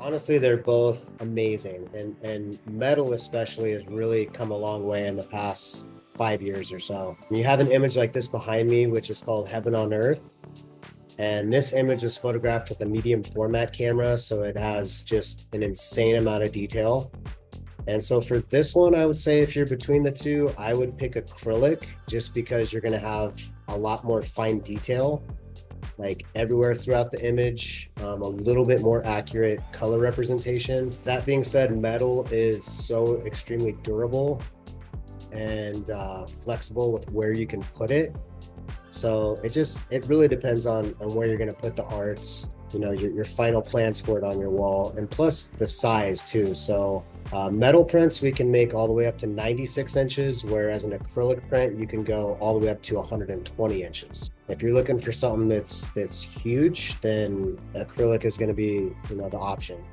Honestly, they're both amazing, and metal especially has really come a long way in the past 5 years or so. You have an image like this behind me, which is called Heaven on Earth. And this image was photographed with a medium format camera, so it has just an insane amount of detail. And so for this one, I would say if you're between the two, I would pick acrylic just because you're going to have a lot more fine detail, like everywhere throughout the image, a little bit more accurate color representation. That being said, metal is so extremely durable and flexible with where you can put it. So it really depends on where you're going to put the art, your final plans for it on your wall, and plus the size too. So metal prints we can make all the way up to 96 inches, whereas an acrylic print you can go all the way up to 120 inches. If you're looking for something that's huge, then acrylic is going to be the option.